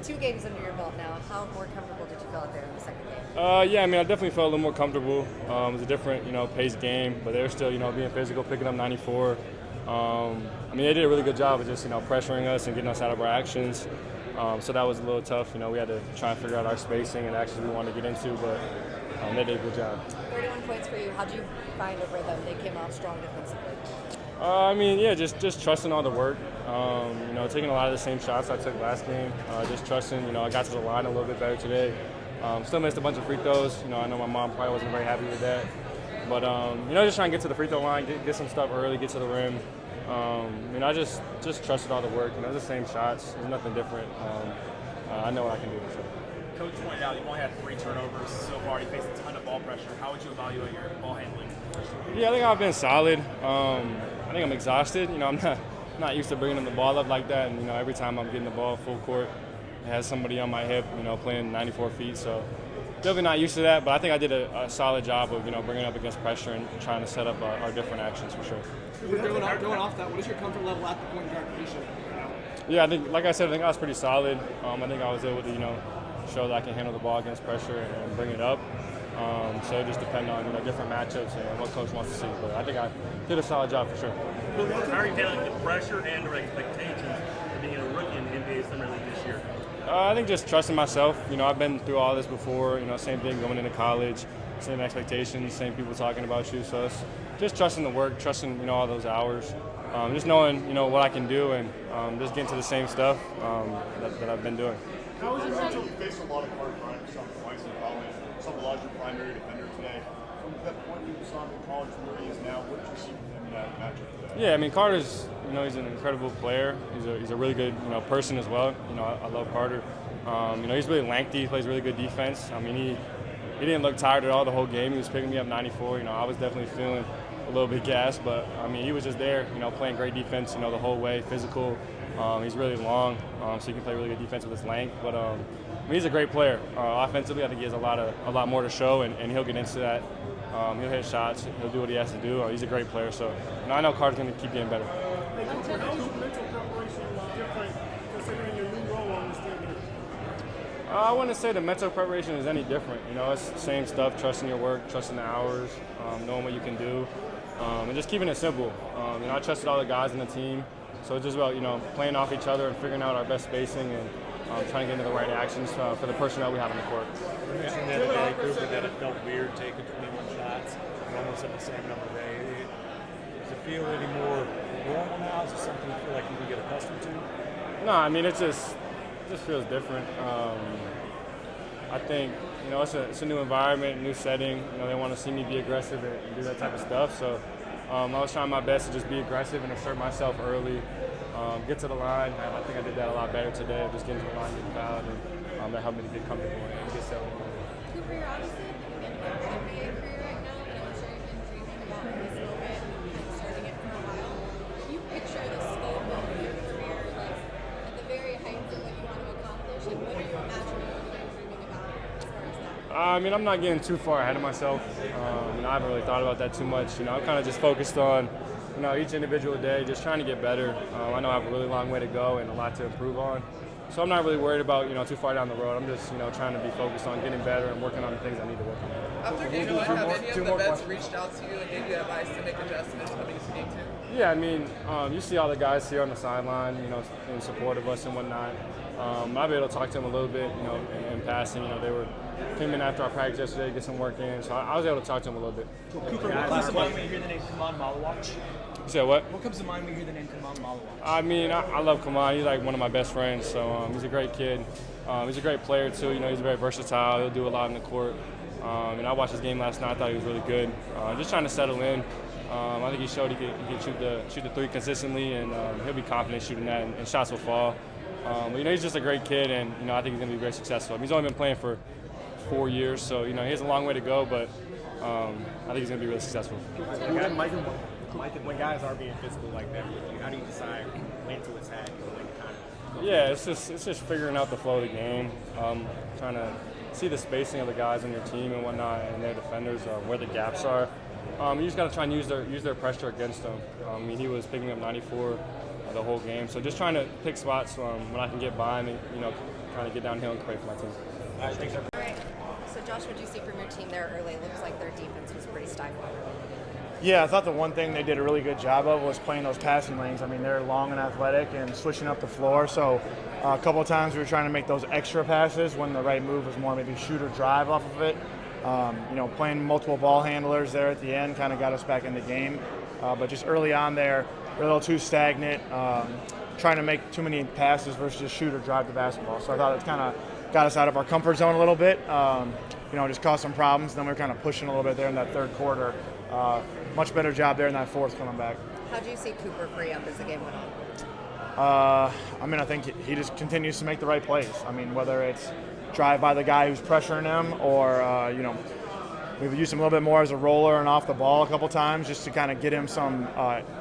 with 2 games under your belt now, how more comfortable did you feel out there in the second game? Yeah, I mean, I definitely felt a little more comfortable. It was a different, paced game, but they were still, being physical, picking up 94. I mean, they did a really good job of just, pressuring us and getting us out of our actions. So that was a little tough. We had to try and figure out our spacing and actions we wanted to get into, but they did a good job. 31 points for you. How did you find a rhythm? They came out strong defensively. I mean, yeah, just trusting all the work. Taking a lot of the same shots I took last game. Just trusting, I got to the line a little bit better today. Still missed a bunch of free throws. I know my mom probably wasn't very happy with that. But, just trying to get to the free throw line, get some stuff early, get to the rim. I just trusted all the work. The same shots. There's nothing different. I know what I can do. So. Coach pointed out you've only had 3 turnovers so far. You faced a ton of ball pressure. How would you evaluate your ball handling? Yeah, I think I've been solid. I think I'm exhausted. I'm not used to bringing the ball up like that. And, every time I'm getting the ball full court, it has somebody on my hip, playing 94 feet. So definitely not used to that. But I think I did a solid job of, bringing up against pressure and trying to set up our different actions for sure. Going off that, what is your comfort level at the point guard position? Yeah, I think, like I said, I think I was pretty solid. I think I was able to, show that I can handle the ball against pressure and bring it up. So it just depends on different matchups and what coach wants to see. But I think I did a solid job for sure. How are you handling the pressure and the expectations of being a rookie in the NBA Summer League this year? I think just trusting myself. I've been through all this before. Same thing going into college, same expectations, same people talking about you. So it's just trusting the work, trusting all those hours, just knowing what I can do and just getting to the same stuff that I've been doing. How is it mental? You faced a lot of hard times, some twice in college, some a lot of your primary defender today. From that point you saw him in college from where he is now, what did you see from him in that matchup today? Yeah, I mean, Carter's, he's an incredible player. He's a really good, person as well. I love Carter. He's really lengthy. He plays really good defense. I mean, he didn't look tired at all the whole game. He was picking me up 94. I was definitely feeling a little bit gassed, but I mean, he was just there, playing great defense, the whole way, physical. He's really long, so he can play really good defense with his length. But I mean, he's a great player. Offensively, I think he has a lot more to show, and he'll get into that. He'll hit shots. He'll do what he has to do. He's a great player. So I know Carter's going to keep getting better. How is your mental preparation different considering your new role on this team? I wouldn't say the mental preparation is any different. It's the same stuff, trusting your work, trusting the hours, knowing what you can do, and just keeping it simple. I trusted all the guys in the team, so it's just about, playing off each other and figuring out our best spacing and trying to get into the right actions for the personnel we have on the court. You mentioned the other day, Cooper, that it felt weird taking 21 shots and almost at the same number of days. Does it feel any more normal now? Is it something you feel like you can get accustomed to? No, I mean, it just feels different. I think, it's a new environment, new setting. They want to see me be aggressive and do that type of stuff. So I was trying my best to just be aggressive and assert myself early, get to the line. I think I did that a lot better today, just getting to the line, getting fouled, and that helped me to get comfortable and get settled. Cooper, you're obviously at the beginning of your NBA career right now, and I'm sure you've been dreaming about this moment and starting it for a while. Can you picture the scope of your career, at the very heights of what you want to accomplish, and what are you imagining what you're dreaming about as far as that? I mean, I'm not getting too far ahead of myself. I haven't really thought about that too much. I'm kind of just focused on, each individual day, just trying to get better. I know I have a really long way to go and a lot to improve on. So I'm not really worried about, too far down the road. I'm just, trying to be focused on getting better and working on the things I need to work on. After game one, have any of the vets reached out to you and gave you advice to make adjustments coming into game two? Yeah, I mean, you see all the guys here on the sideline, in support of us and whatnot. I'll be able to talk to them a little bit, in passing. Came in after our practice yesterday, get some work in, so I was able to talk to them a little bit. Cooper, what comes to mind when you hear the name Kaman Malawach? You said what? What comes to mind when you hear the name Kaman Malawach? I mean, I love Kaman. He's like one of my best friends, so he's a great kid. He's a great player too. He's very versatile. He'll do a lot in the court. And I watched his game last night. I thought he was really good. Just trying to settle in. I think he showed he could shoot the three consistently, and he'll be confident shooting that, and shots will fall. But he's just a great kid, and I think he's going to be very successful. He's only been playing for 4 years, so he has a long way to go, but I think he's going to be really successful. When guys are being physical like that with you, how do you decide when to attack and when to kind of? Yeah, it's just figuring out the flow of the game, trying to see the spacing of the guys on your team and whatnot, and their defenders, where the gaps are. You just got to try and use their pressure against them. He was picking up 94 the whole game. So just trying to pick spots when I can get by and, kind of get downhill and create for my team. All right. So Josh, what did you see from your team there early? It looks like their defense was pretty stifling. Yeah, I thought the one thing they did a really good job of was playing those passing lanes. I mean, they're long and athletic and switching up the floor. So a couple of times we were trying to make those extra passes when the right move was more maybe shoot or drive off of it. Playing multiple ball handlers there at the end kind of got us back in the game. But just early on there, we're a little too stagnant, trying to make too many passes versus just shoot or drive the basketball. So I thought it kind of got us out of our comfort zone a little bit. Just caused some problems. Then we were kind of pushing a little bit there in that third quarter. Much better job there in that fourth coming back. How do you see Cooper free up as the game went on? I think he just continues to make the right plays. I mean, whether it's drive by the guy who's pressuring him or, we've used him a little bit more as a roller and off the ball a couple times just to kind of get him some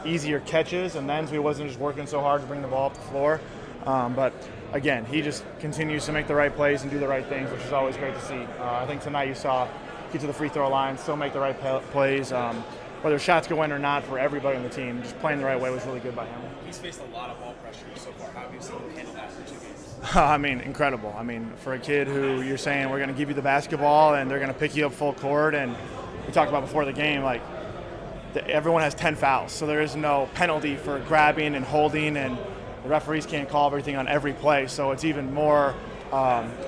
easier catches, and then so he wasn't just working so hard to bring the ball up the floor. But again, he just continues to make the right plays and do the right things, which is always great to see. I think tonight you saw get to the free throw line, still make the right plays. Whether shots go in or not for everybody on the team, just playing the right way was really good by him. He's faced a lot of ball pressure so far. How have you seen him handle that for 2 games? Incredible. For a kid who you're saying we're going to give you the basketball and they're going to pick you up full court, and we talked about before the game, everyone has 10 fouls, so there is no penalty for grabbing and holding, and the referees can't call everything on every play, so it's even more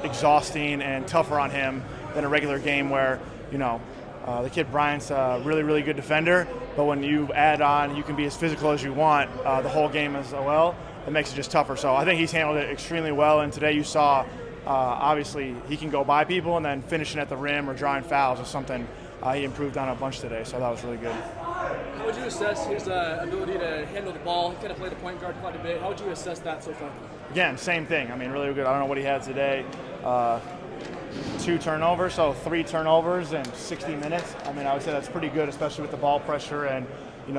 exhausting and tougher on him than a regular game where, the kid Bryant's a really, really good defender, but when you add on, you can be as physical as you want the whole game as well. It makes it just tougher. So I think he's handled it extremely well, and today you saw, obviously, he can go by people, and then finishing at the rim or drawing fouls is something he improved on a bunch today, so that was really good. How would you assess his ability to handle the ball? He kind of played the point guard quite a bit. How would you assess that so far? Again, same thing. Really good. I don't know what he had today. 2 turnovers, so 3 turnovers in 60 minutes. I would say that's pretty good, especially with the ball pressure and,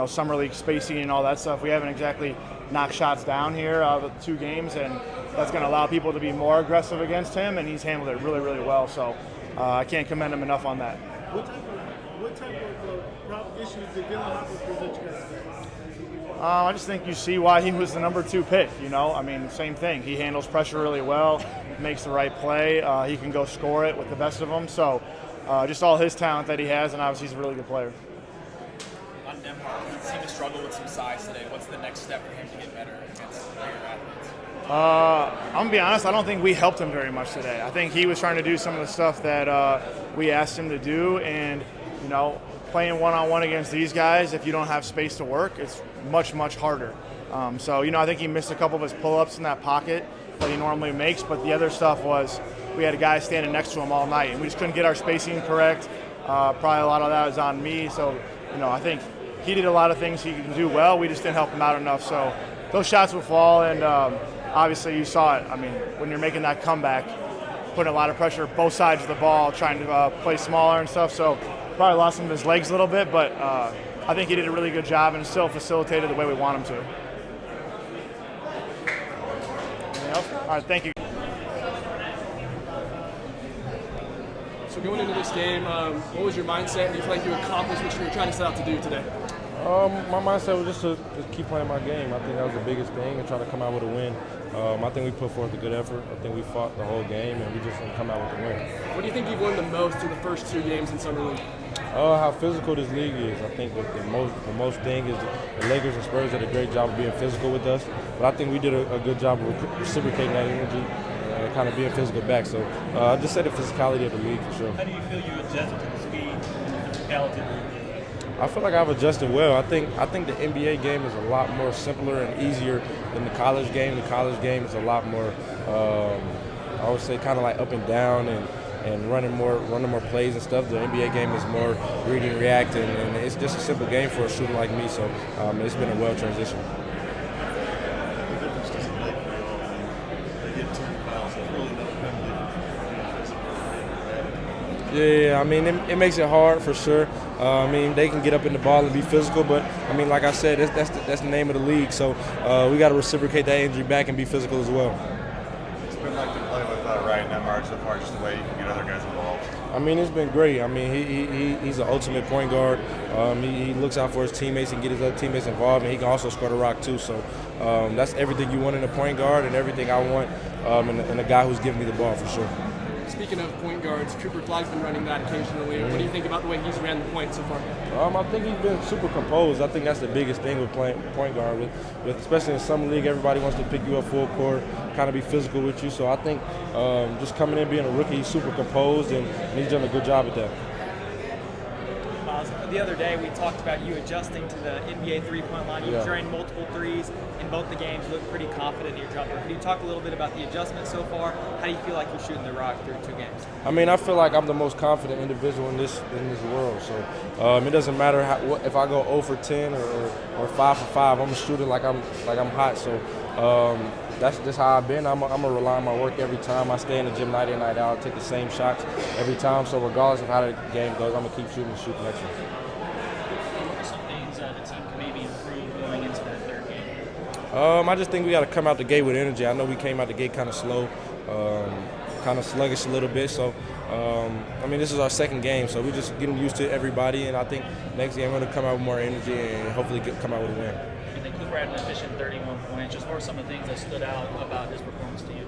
summer league spacing and all that stuff. We haven't exactly knocked shots down here with 2 games, and that's going to allow people to be more aggressive against him, and he's handled it really, really well. So I can't commend him enough on that. What type of issues did Dylan Hopper present you guys today? I just think you see why he was the number 2 pick, same thing. He handles pressure really well, makes the right play. He can go score it with the best of them. So just all his talent that he has, and obviously he's a really good player. On Nembhard, he seemed to struggle with some size today. What's the next step for him to get better against bigger athletes? I'm going to be honest, I don't think we helped him very much today. I think he was trying to do some of the stuff that we asked him to do, and, playing one-on-one against these guys, if you don't have space to work, it's much, much harder. I think he missed a couple of his pull-ups in that pocket that he normally makes, but the other stuff was we had a guy standing next to him all night, and we just couldn't get our spacing correct. Probably a lot of that was on me, so, I think he did a lot of things he can do well. We just didn't help him out enough, so those shots would fall, and obviously you saw it. When you're making that comeback, putting a lot of pressure both sides of the ball, trying to play smaller and stuff, so probably lost some of his legs a little bit, but I think he did a really good job and still facilitated the way we want him to. Anything else? All right, thank you. So going into this game, what was your mindset? Do you feel like you accomplished what you were trying to set out to do today? My mindset was just to keep playing my game. I think that was the biggest thing, and try to come out with a win. I think we put forth a good effort. I think we fought the whole game, and we just didn't come out with a win. What do you think you've learned the most through the first 2 games in Summer League? How physical this league is. I think the most thing is the Lakers and Spurs did a great job of being physical with us, but I think we did a good job of reciprocating that energy and kind of being physical back. So I just say the physicality of the league for sure. How do you feel you adjusted to the speed and the physicality of the league? I feel like I've adjusted well. I think the NBA game is a lot more simpler and easier than the college game. The college game is a lot more, I would say, kind of like up and down and running more plays and stuff. The NBA game is more read and react, and it's just a simple game for a shooter like me. So it's been a well transition. What difference does it make for you all when they get 10 fouls? There's really no penalty for being physical. Yeah, it makes it hard for sure. They can get up in the ball and be physical, but like I said, that's the name of the league. So we got to reciprocate that injury back and be physical as well. What's it been like to play with Ryan Nembhard so far, just the way you can get other guys involved? It's been great. He's an ultimate point guard. He looks out for his teammates and get his other teammates involved, and he can also score the rock too. So that's everything you want in a point guard and everything I want in a guy who's giving me the ball for sure. Speaking of point guards, Cooper Flagg's been running that occasionally. What do you think about the way he's ran the point so far? I think he's been super composed. I think that's the biggest thing with playing point guard. With especially in summer league, everybody wants to pick you up full court, kind of be physical with you. So I think just coming in being a rookie, he's super composed and he's done a good job at that. The other day we talked about you adjusting to the NBA three-point line. You drained multiple threes in both the games. You look pretty confident in your jumper. Can you talk a little bit about the adjustment so far? How do you feel like you're shooting the rock through 2 games? I mean, I feel like I'm the most confident individual in this world. So it doesn't matter if I go 0 for 10 or 5 for 5. I'm shooting like I'm hot. So that's just how I've been. I'm gonna rely on my work every time. I stay in the gym night in, night out, take the same shots every time. So regardless of how the game goes, I'm gonna keep shooting next one. What are some things the team can maybe improve going into that 3rd game? I just think we got to come out the gate with energy. I know we came out the gate kind of slow, kind of sluggish a little bit. So, I mean, this is our 2nd game, so we're just getting used to everybody. And I think next game we're going to come out with more energy and hopefully come out with a win. I think Cooper had an efficient 31 points. Just what are some of the things that stood out about his performance to you?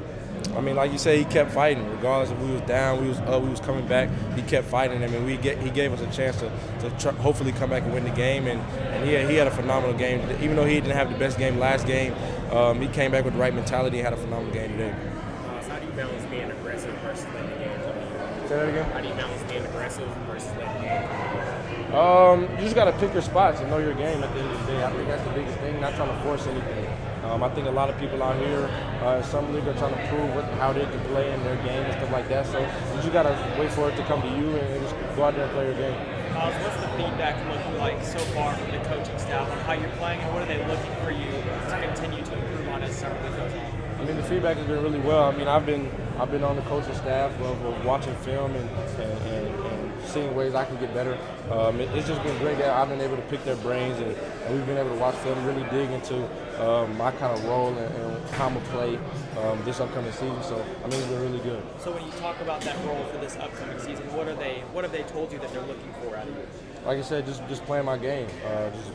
I mean, like you said, he kept fighting. Regardless if we was down, we was up, we was coming back. He kept fighting. I mean, he gave us a chance to hopefully come back and win the game. And he had a phenomenal game. Even though he didn't have the best game last game, he came back with the right mentality and had a phenomenal game today. So how do you balance being aggressive versus letting the game come in? Say that again? How do you balance being aggressive versus letting the game come in? You just got to pick your spots and know your game at the end of the day. I think that's the biggest thing, not trying to force anything. I think a lot of people out here in some league are trying to prove how they can play in their game and stuff like that. So you just got to wait for it to come to you and just go out there and play your game. What's the feedback looking like so far from the coaching staff on how you're playing, and what are they looking for you to continue to improve on as summer league goes on? I mean, the feedback has been really well. I mean, I've been on the coaching staff of watching film and seeing ways I can get better. It's just been great that I've been able to pick their brains and we've been able to watch film, really dig into my kind of role and how I'm going to play this upcoming season. So, I mean, it's been really good. So when you talk about that role for this upcoming season, what have they told you that they're looking for out of you? Like I said, just playing my game,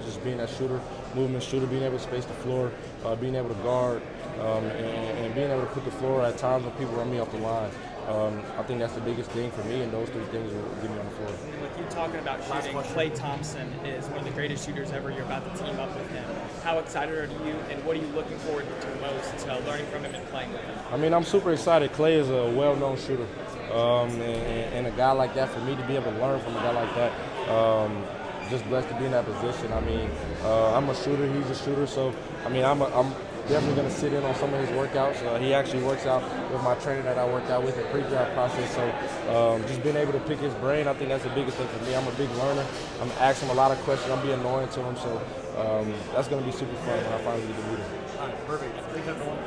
just being that shooter, movement shooter, being able to space the floor, being able to guard, and being able to put the floor at times when people run me off the line. I think that's the biggest thing for me, and those 3 things will get me on the floor. With you talking about shooting, Klay Thompson is one of the greatest shooters ever. You're about to team up with him. How excited are you, and what are you looking forward to most, learning from him and playing with him? I mean, I'm super excited. Klay is a well-known shooter, and a guy like that, for me to be able to learn from a guy like that, just blessed to be in that position. I mean, I'm a shooter, he's a shooter, so I mean, I'm definitely going to sit in on some of his workouts. He actually works out with my trainer that I work out with in pre-draft process. So just being able to pick his brain, I think that's the biggest thing for me. I'm a big learner. I'm asking him a lot of questions. I'm being annoying to him. So that's going to be super fun when I finally get to meet him. All right, perfect. Thanks, everyone.